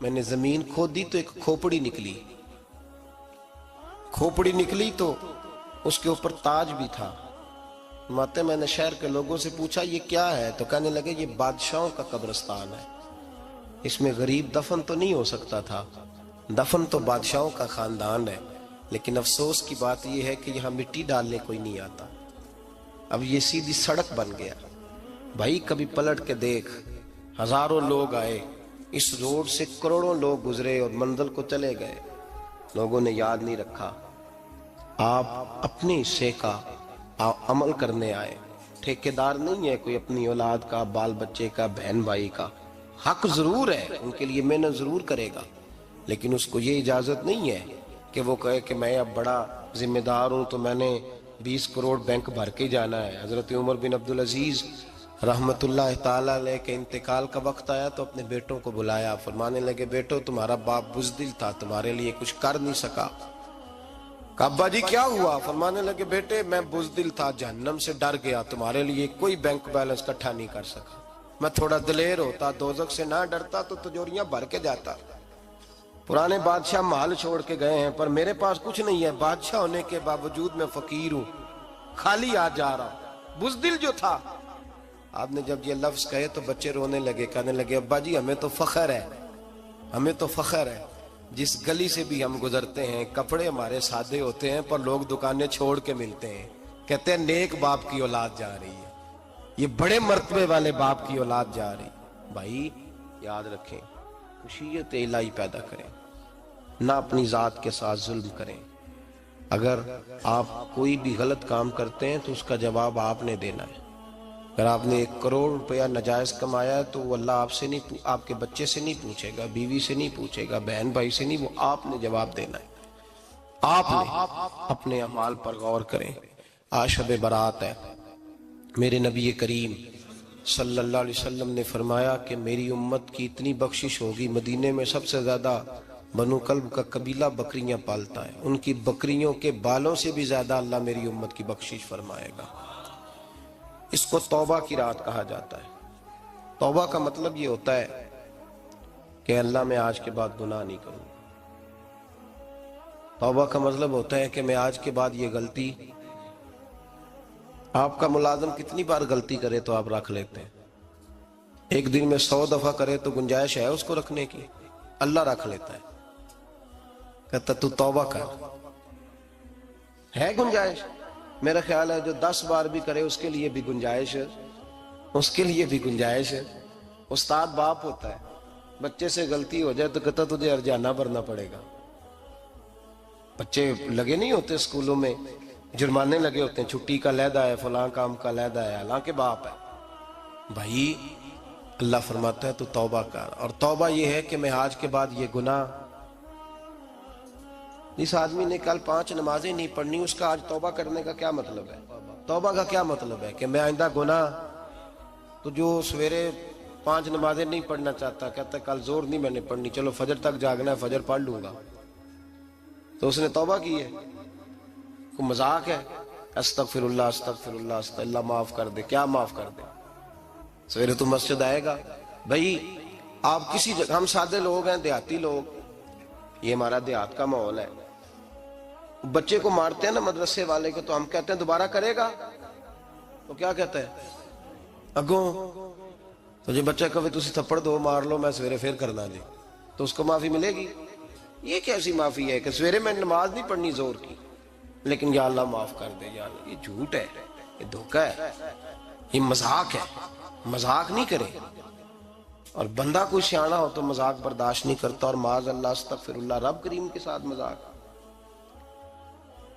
میں نے زمین کھودی تو ایک کھوپڑی نکلی، کھوپڑی نکلی تو اس کے اوپر تاج بھی تھا۔ ماتے میں نے شہر کے لوگوں سے پوچھا یہ کیا ہے؟ تو کہنے لگے یہ بادشاہوں کا قبرستان ہے، اس میں غریب دفن تو نہیں ہو سکتا تھا، دفن تو بادشاہوں کا خاندان ہے، لیکن افسوس کی بات یہ ہے کہ یہاں مٹی ڈالنے کوئی نہیں آتا۔ اب یہ سیدھی سڑک بن گیا۔ بھائی کبھی پلٹ کے دیکھ، ہزاروں لوگ آئے، اس روڈ سے کروڑوں لوگ گزرے اور منزل کو چلے گئے، لوگوں نے یاد نہیں رکھا۔ آپ اپنے حصے کا عمل کرنے آئے، ٹھیکیدار نہیں ہے کوئی اپنی اولاد کا، بال بچے کا، بہن بھائی کا۔ حق ضرور ہے، ان کے لیے محنت ضرور کرے گا، لیکن اس کو یہ اجازت نہیں ہے کہ وہ کہے کہ میں اب بڑا ذمہ دار ہوں تو میں نے 20 کروڑ بینک بھر کے جانا ہے۔ حضرت عمر بن عبدالعزیز رحمت اللہ تعالیٰ علیہ کے انتقال کا وقت آیا تو اپنے بیٹوں کو بلایا، فرمانے لگے بیٹو تمہارا باپ بزدل تھا، تمہارے لیے کچھ کر نہیں سکا۔ کہا ابا جی کیا ہوا؟ فرمانے لگے بیٹے میں بزدل تھا، جہنم سے ڈر گیا، تمہارے لیے کوئی بینک بیلنس اکٹھا نہیں کر سکا۔ میں تھوڑا دلیر ہوتا، دوزخ سے نہ ڈرتا تو تجوریاں بھر کے جاتا۔ پرانے بادشاہ محل چھوڑ کے گئے ہیں، پر میرے پاس کچھ نہیں ہے، بادشاہ ہونے کے باوجود میں فقیر ہوں، خالی آ جا رہا ہوں۔ بزدل جو تھا، آپ نے جب یہ لفظ کہے تو بچے رونے لگے، کہنے لگے ابا جی ہمیں تو فخر ہے، ہمیں تو فخر ہے، جس گلی سے بھی ہم گزرتے ہیں کپڑے ہمارے سادے ہوتے ہیں پر لوگ دکانیں چھوڑ کے ملتے ہیں، کہتے ہیں نیک باپ کی اولاد جا رہی ہے، یہ بڑے مرتبے والے باپ کی اولاد جا رہی۔ بھائی یاد رکھیں، خشیت الہی پیدا کریں، نہ اپنی ذات کے ساتھ ظلم کریں۔ اگر آپ کوئی بھی غلط کام کرتے ہیں تو اس کا جواب آپ نے دینا ہے۔ اگر آپ نے 1 کروڑ روپیہ ناجائز کمایا ہے تو وہ اللہ آپ سے نہیں، آپ کے بچے سے نہیں پوچھے گا، بیوی سے نہیں پوچھے گا، بہن بھائی سے نہیں، وہ آپ نے جواب دینا ہے۔ آپ نے اپنے اعمال پر غور کریں۔ آج شب برات ہے، میرے نبی کریم صلی اللہ علیہ وسلم نے فرمایا کہ میری امت کی اتنی بخشش ہوگی، مدینے میں سب سے زیادہ بنو کلب کا قبیلہ بکریاں پالتا ہے، ان کی بکریوں کے بالوں سے بھی زیادہ اللہ میری امت کی بخشش فرمائے گا۔ اس کو توبہ کی رات کہا جاتا ہے۔ توبہ کا مطلب یہ ہوتا ہے کہ اللہ میں آج کے بعد گناہ نہیں کروں۔ توبہ کا مطلب ہوتا ہے کہ میں آج کے بعد یہ غلطی، آپ کا ملازم کتنی بار غلطی کرے تو آپ رکھ لیتے ہیں؟ ایک دن میں 100 دفعہ کرے تو گنجائش ہے اس کو رکھنے کی؟ اللہ رکھ لیتا ہے، کہتا تو توبہ کر، ہے گنجائش؟ میرا خیال ہے جو 10 بار بھی کرے اس کے لیے بھی گنجائش ہے، اس کے لیے بھی گنجائش ہے۔ استاد باپ ہوتا ہے، بچے سے غلطی ہو جائے تو کہتا تجھے ارجانہ بھرنا پڑے گا۔ بچے لگے نہیں ہوتے اسکولوں میں، جرمانے لگے ہوتے ہیں، چھٹی کا لیدہ ہے، فلاں کام کا لیدہ ہے، حالانکہ باپ ہے۔ بھائی اللہ فرماتا ہے تو توبہ کر، اور توبہ یہ ہے کہ میں آج کے بعد یہ گناہ، جس آدمی نے کل 5 نمازیں نہیں پڑھنی اس کا آج توبہ کرنے کا کیا مطلب ہے؟ توبہ کا کیا مطلب ہے کہ میں آئندہ گناہ، تو جو سویرے 5 نمازیں نہیں پڑھنا چاہتا، کہتا ہے کل زور نہیں میں نے پڑھنی، چلو فجر تک جاگنا ہے، فجر پڑھ لوں گا، تو اس نے توبہ کی ہے؟ کوئی مذاق ہے؟ استغفر اللہ استغفر اللہ استغفر اللہ، معاف کر دے، کیا معاف کر دے؟ سویرے تو مسجد آئے گا۔ بھائی آپ کسی جگہ، ہم سادے لوگ ہیں، دیہاتی لوگ، یہ ہمارا دیہات کا ماحول ہے، بچے کو مارتے ہیں نا مدرسے والے کو، تو ہم کہتے ہیں دوبارہ کرے گا، تو کیا کہتا ہے اگوں، تو جو بچہ کہے تسی تھپڑ دو مار لو میں سویرے پھر کرنا جی، تو اس کو معافی ملے گی؟ یہ کیسی معافی ہے کہ سویرے میں نماز نہیں پڑھنی زور کی، لیکن یا اللہ معاف کر دے، یا اللہ، یہ جھوٹ ہے، یہ دھوکہ ہے، یہ مذاق ہے، مذاق نہیں کرے۔ اور بندہ کوئی سیانا ہو تو مذاق برداشت نہیں کرتا، اور معاذ اللہ استغفر اللہ، رب کریم کے ساتھ مذاق،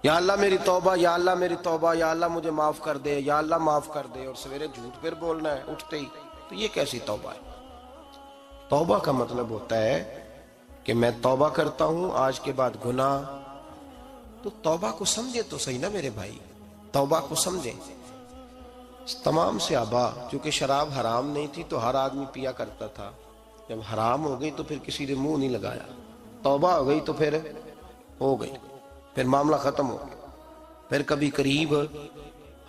یا اللہ میری توبہ، یا اللہ میری توبہ، یا اللہ مجھے معاف کر دے، یا اللہ معاف کر دے، اور سویرے جھوٹ پھر بولنا ہے اٹھتے ہی، تو یہ کیسی توبہ ہے؟ توبہ کا مطلب ہوتا ہے کہ میں توبہ کرتا ہوں آج کے بعد گناہ، تو توبہ کو سمجھے تو صحیح نا میرے بھائی، توبہ کو سمجھیں۔ تمام صحابہ، چونکہ شراب حرام نہیں تھی تو ہر آدمی پیا کرتا تھا، جب حرام ہو گئی تو پھر کسی نے منہ نہیں لگایا، توبہ ہو گئی تو پھر ہو گئی، پھر معاملہ ختم ہو گیا۔ پھر کبھی قریب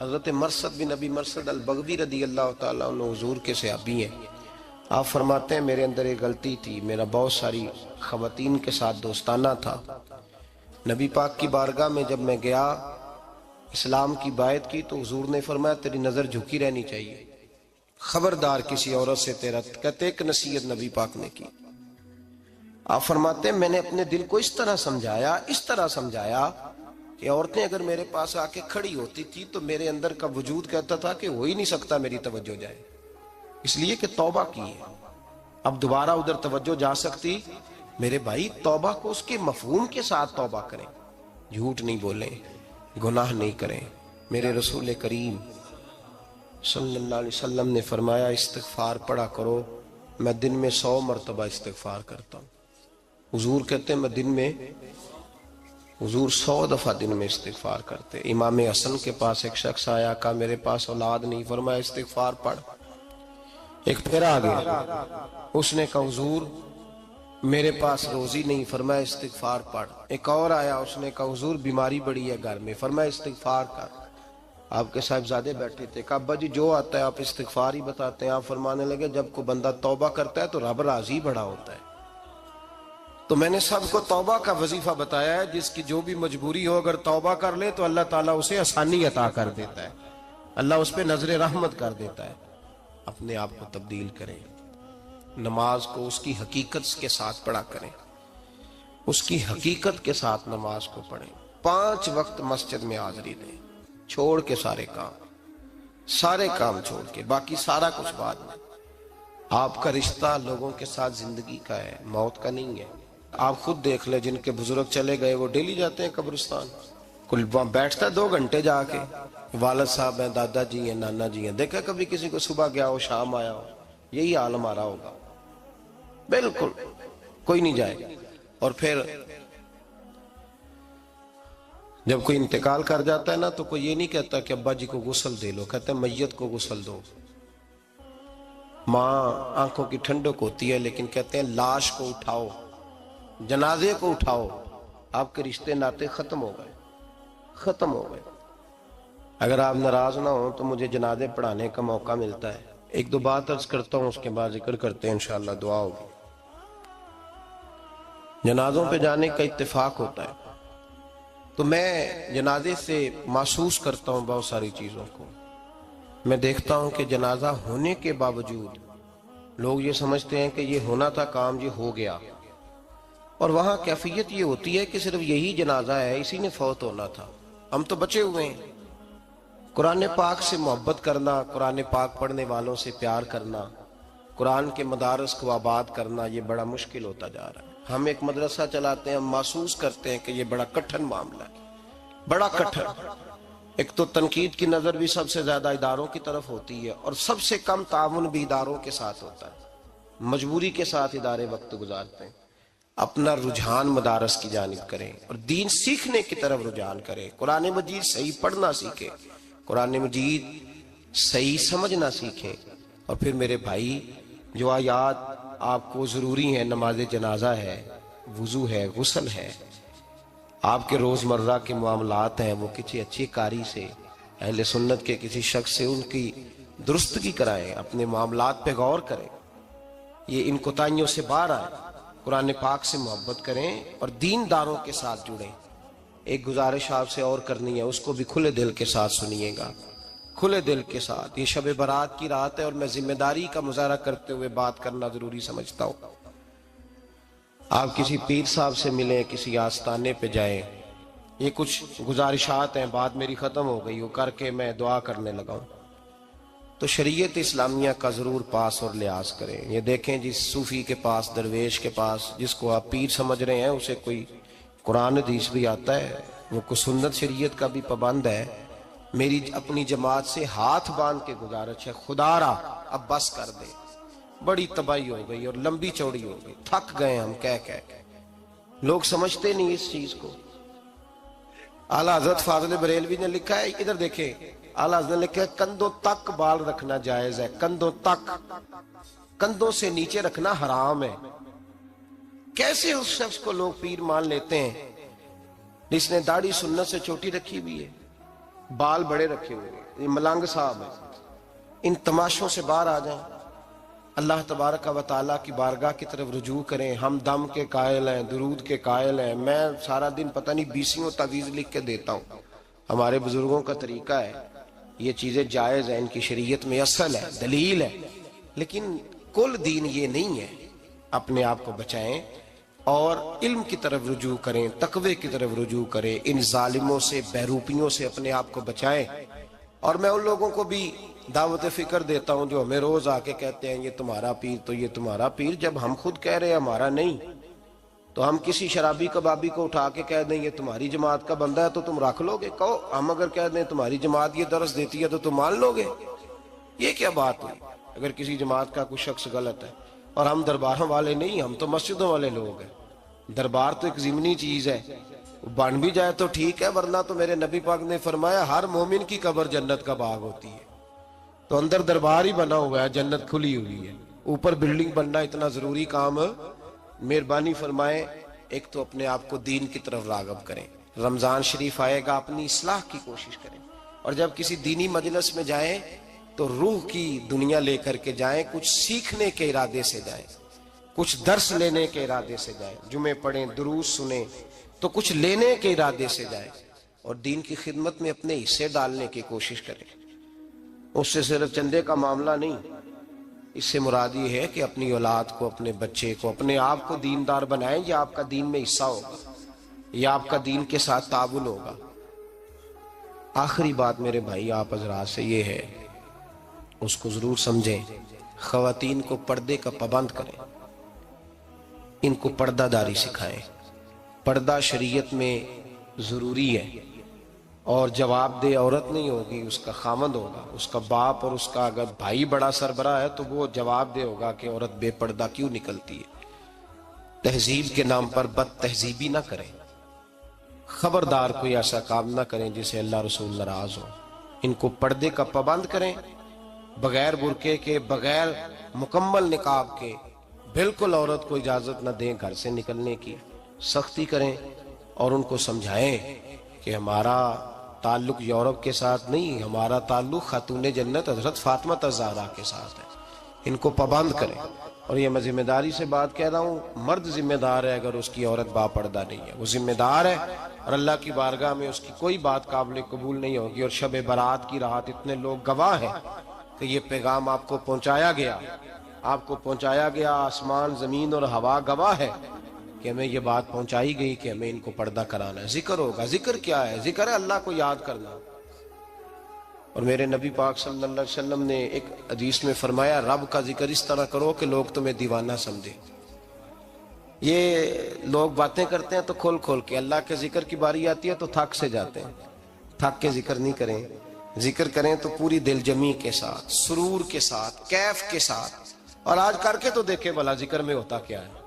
حضرت مرثد بن ابی مرثد البغوی رضی اللہ تعالیٰ عنہ، حضور کے صحابی ہیں، آپ فرماتے ہیں میرے اندر ایک غلطی تھی، میرا بہت ساری خواتین کے ساتھ دوستانہ تھا۔ نبی پاک کی بارگاہ میں جب میں گیا، اسلام کی بائعت کی، تو حضور نے فرمایا تیری نظر جھکی رہنی چاہیے، خبردار کسی عورت سے تیرا، کہتے ایک نصیحت نبی پاک نے کی۔ آپ فرماتے ہیں میں نے اپنے دل کو اس طرح سمجھایا کہ عورتیں اگر میرے پاس آ کے کھڑی ہوتی تھی تو میرے اندر کا وجود کہتا تھا کہ ہو ہی نہیں سکتا میری توجہ جائے، اس لیے کہ توبہ کی ہے، اب دوبارہ ادھر توجہ جا سکتی۔ میرے بھائی توبہ کو اس کے مفہوم کے ساتھ توبہ کریں، جھوٹ نہیں بولیں، گناہ نہیں کریں۔ میرے رسول کریم صلی اللہ علیہ وسلم نے فرمایا استغفار پڑھا کرو، میں دن میں 100 مرتبہ استغفار کرتا ہوں۔ حضور کہتے ہیں حضور 100 دفعہ دن میں استغفار کرتے۔ امام حسن کے پاس ایک شخص آیا، کہا میرے پاس اولاد نہیں، فرمایا استغفار پڑھ۔ ایک پھر آ گیا، اس نے کہا حضور میرے پاس روزی نہیں، فرمایا استغفار پڑھ۔ ایک اور آیا، اس نے کہا حضور بیماری بڑی ہے گھر میں، فرمایا استغفار کر۔ آپ کے صاحبزادے بیٹھے تھے، کہا ابا جی جو آتا ہے آپ استغفار ہی بتاتے ہیں۔ آپ فرمانے لگے جب کوئی بندہ توبہ کرتا ہے تو رب راضی بڑا ہوتا ہے۔ تو میں نے سب کو توبہ کا وظیفہ بتایا ہے، جس کی جو بھی مجبوری ہو اگر توبہ کر لے تو اللہ تعالیٰ اسے آسانی عطا کر دیتا ہے، اللہ اس پہ نظر رحمت کر دیتا ہے۔ اپنے آپ کو تبدیل کریں، نماز کو اس کی حقیقت کے ساتھ پڑھا کریں، اس کی حقیقت کے ساتھ نماز کو پڑھیں۔ 5 وقت مسجد میں حاضری دیں، چھوڑ کے سارے کام چھوڑ کے، باقی سارا کچھ بعد میں۔ آپ کا رشتہ لوگوں کے ساتھ زندگی کا ہے، موت کا نہیں ہے۔ آپ خود دیکھ لیں جن کے بزرگ چلے گئے وہ ڈیلی جاتے ہیں قبرستان، کل بیٹھتا ہے 2 گھنٹے جا کے، والد صاحب ہیں، دادا جی ہیں، نانا جی ہیں، دیکھا کبھی کسی کو صبح گیا ہو شام آیا ہو؟ یہی حال ہمارا ہوگا، بالکل کوئی نہیں جائے۔ اور پھر جب کوئی انتقال کر جاتا ہے نا تو کوئی یہ نہیں کہتا کہ ابا جی کو غسل دے لو، کہتے ہیں میت کو غسل دو۔ ماں آنکھوں کی ٹھنڈک ہوتی ہے لیکن کہتے ہیں لاش کو اٹھاؤ، جنازے کو اٹھاؤ۔ آپ کے رشتے ناطے ختم ہو گئے۔ اگر آپ ناراض نہ ہوں تو مجھے جنازے پڑھانے کا موقع ملتا ہے، 1-2 بات عرض کرتا ہوں، اس کے بعد ذکر کرتے ہیں، انشاءاللہ دعا ہوگی۔ جنازوں پہ جانے کا اتفاق ہوتا ہے تو میں جنازے سے محسوس کرتا ہوں بہت ساری چیزوں کو۔ میں دیکھتا ہوں کہ جنازہ ہونے کے باوجود لوگ یہ سمجھتے ہیں کہ یہ ہونا تھا کام، یہ ہو گیا، اور وہاں کیفیت یہ ہوتی ہے کہ صرف یہی جنازہ ہے، اسی نے فوت ہونا تھا، ہم تو بچے ہوئے ہیں۔ قرآن پاک سے محبت کرنا، قرآن پاک پڑھنے والوں سے پیار کرنا، قرآن کے مدارس کو آباد کرنا، یہ بڑا مشکل ہوتا جا رہا ہے۔ ہم ایک مدرسہ چلاتے ہیں، ہم محسوس کرتے ہیں کہ یہ بڑا کٹھن معاملہ ہے، بڑا کٹھن۔ ایک تو تنقید کی نظر بھی سب سے زیادہ اداروں کی طرف ہوتی ہے، اور سب سے کم تعاون بھی اداروں کے ساتھ ہوتا ہے، مجبوری کے ساتھ ادارے وقت گزارتے ہیں۔ اپنا رجحان مدارس کی جانب کریں اور دین سیکھنے کی طرف رجحان کریں، قرآن مجید صحیح پڑھنا سیکھیں، قرآن مجید صحیح سمجھنا سیکھیں۔ اور پھر میرے بھائی جو آیات آپ کو ضروری ہیں، نماز جنازہ ہے، وضو ہے، غسل ہے، آپ کے روزمرہ کے معاملات ہیں، وہ کسی اچھی قاری سے، اہل سنت کے کسی شخص سے ان کی درستگی کرائیں، اپنے معاملات پہ غور کریں، یہ ان کوتاہیوں سے باہر آئیں، قرآن پاک سے محبت کریں اور دینداروں کے ساتھ جڑیں۔ ایک گزارش آپ سے اور کرنی ہے، اس کو بھی کھلے دل کے ساتھ سنیے گا، کھلے دل کے ساتھ۔ یہ شب برات کی رات ہے اور میں ذمہ داری کا مظاہرہ کرتے ہوئے بات کرنا ضروری سمجھتا ہوں۔ آپ کسی پیر صاحب سے ملیں، کسی آستانے پہ جائیں، یہ کچھ گزارشات ہیں، بات میری ختم ہو گئی، وہ کر کے میں دعا کرنے لگا ہوں، تو شریعت اسلامیہ کا ضرور پاس اور لحاظ کریں۔ یہ دیکھیں جس صوفی کے پاس، درویش کے پاس، جس کو آپ پیر سمجھ رہے ہیں، اسے کوئی قرآن حدیث بھی آتا ہے، وہ کوئی سنت شریعت کا بھی پابند ہے۔ میری اپنی جماعت سے ہاتھ باندھ کے گزارش ہے، خدا را اب بس کر دے، بڑی تباہی ہو گئی اور لمبی چوڑی ہو گئی، تھک گئے ہم کہہ کے۔ لوگ سمجھتے نہیں اس چیز کو۔ اعلیٰ حضرت فاضل بریلوی نے لکھا ہے، ادھر دیکھیں، اعلیٰ حضرت نے لکھا ہے کندھوں تک بال رکھنا جائز ہے، کندھوں تک، کندھوں سے نیچے رکھنا حرام ہے۔ کیسے اس شخص کو لوگ پیر مان لیتے ہیں جس نے داڑھی سنت سے چھوٹی رکھی ہوئی ہے، بال بڑے رکھے ہوئے ہیں، یہ ملنگ صاحب ہے۔ ان تماشوں سے باہر آ جائیں، اللہ تبارک و تعالیٰ کی بارگاہ کی طرف رجوع کریں. ہم دم کے قائل ہیں, درود کے قائل ہیں. میں سارا دن پتہ نہیں 20 تعویذ لکھ کے دیتا ہوں. ہمارے بزرگوں کا طریقہ ہے, یہ چیزیں جائز ہیں, ان کی شریعت میں اصل ہے, دلیل ہے, لیکن کل دین یہ نہیں ہے. اپنے آپ کو بچائیں اور علم کی طرف رجوع کریں, تقوی کی طرف رجوع کریں. ان ظالموں سے, بہروپیوں سے اپنے آپ کو بچائیں. اور میں ان لوگوں کو بھی دعوت فکر دیتا ہوں جو ہمیں روز آ کے کہتے ہیں یہ تمہارا پیر تو یہ تمہارا پیر, جب ہم خود کہہ رہے ہیں ہمارا نہیں, تو ہم کسی شرابی کبابی کو اٹھا کے کہہ دیں یہ تمہاری جماعت کا بندہ ہے تو تم رکھ لو گے؟ کہو ہم اگر کہہ دیں تمہاری جماعت یہ درس دیتی ہے تو تم مان لو گے؟ یہ کیا بات ہوئی؟ اگر کسی جماعت کا کوئی شخص غلط ہے, اور ہم درباروں والے نہیں, ہم تو مسجدوں والے لوگ ہیں. دربار تو ایک ضمنی چیز ہے, بن بھی جائے تو ٹھیک ہے, ورنہ تو میرے نبی پاک نے فرمایا ہر مومن کی قبر جنت کا باغ ہوتی ہے. تو اندر دربار ہی بنا ہوا ہے, جنت کھلی ہوئی ہے. اوپر بلڈنگ بننا اتنا ضروری کام, مہربانی فرمائیں ایک تو اپنے آپ کو دین کی طرف راغب کریں. رمضان شریف آئے گا, اپنی اصلاح کی کوشش کریں, اور جب کسی دینی مجلس میں جائیں تو روح کی دنیا لے کر کے جائیں, کچھ سیکھنے کے ارادے سے جائیں, کچھ درس لینے کے ارادے سے جائیں. جمعے پڑھیں, دروس سنیں, تو کچھ لینے کے ارادے سے جائیں, اور دین کی خدمت میں اپنے حصے ڈالنے کی کوشش کریں. اس سے صرف چندے کا معاملہ نہیں, اس سے مراد یہ ہے کہ اپنی اولاد کو, اپنے بچے کو, اپنے آپ کو دیندار بنائیں. یہ آپ کا دین میں حصہ ہوگا, یہ آپ کا دین کے ساتھ تعاون ہوگا. آخری بات میرے بھائی آپ حضرات سے یہ ہے, اس کو ضرور سمجھیں. خواتین کو پردے کا پابند کریں, ان کو پردہ داری سکھائیں. پردہ شریعت میں ضروری ہے, اور جواب دہ عورت نہیں ہوگی, اس کا خامند ہوگا, اس کا باپ, اور اس کا اگر بھائی بڑا سربراہ ہے تو وہ جواب دہ ہوگا کہ عورت بے پردہ کیوں نکلتی ہے. تہذیب کے نام پر بد تہذیبی نہ کریں, خبردار کوئی ایسا کام نہ کریں جس سے اللہ رسول ناراض ہو. ان کو پردے کا پابند کریں, بغیر برقعے کے, بغیر مکمل نقاب کے, بالکل عورت کو اجازت نہ دیں گھر سے نکلنے کی. سختی کریں اور ان کو سمجھائیں کہ ہمارا تعلق یورپ کے ساتھ نہیں, ہمارا تعلق خاتون جنت حضرت فاطمہ الزہرا کے ساتھ ہے. ان کو پابند کریں. اور یہ میں ذمہ داری سے بات کہہ رہا ہوں, مرد ذمہ دار ہے اگر اس کی عورت با پردہ نہیں ہے, وہ ذمہ دار ہے, اور اللہ کی بارگاہ میں اس کی کوئی بات قابل قبول نہیں ہوگی. اور شب برات کی رات اتنے لوگ گواہ ہیں کہ یہ پیغام آپ کو پہنچایا گیا, آپ کو پہنچایا گیا. آسمان, زمین اور ہوا گواہ ہے کہ ہمیں یہ بات پہنچائی گئی کہ ہمیں ان کو پردہ کرانا ہے. ذکر ہوگا. ذکر کیا ہے؟ ذکر ہے اللہ کو یاد کرنا. اور میرے نبی پاک صلی اللہ علیہ وسلم نے ایک حدیث میں فرمایا, رب کا ذکر اس طرح کرو کہ لوگ تمہیں دیوانہ سمجھیں. یہ لوگ باتیں کرتے ہیں تو کھول کھول کے, اللہ کے ذکر کی باری آتی ہے تو تھک سے جاتے ہیں. تھک کے ذکر نہیں کریں, ذکر کریں تو پوری دل جمی کے ساتھ, سرور کے ساتھ, کیف کے ساتھ. اور آج کر کے تو دیکھیں بھلا ذکر میں ہوتا کیا ہے,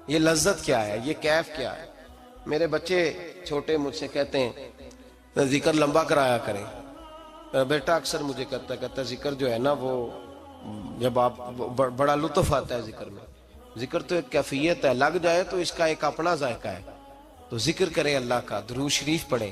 یہ لذت کیا ہے, یہ کیف کیا ہے. میرے بچے چھوٹے مجھ سے کہتے ہیں ذکر لمبا کرایا کریں. بیٹا اکثر مجھے کہتا ہے ذکر جو ہے نا وہ جب آپ بڑا لطف آتا ہے ذکر میں. ذکر تو ایک کیفیت ہے, لگ جائے تو اس کا ایک اپنا ذائقہ ہے. تو ذکر کریں اللہ کا, درود شریف پڑھیں,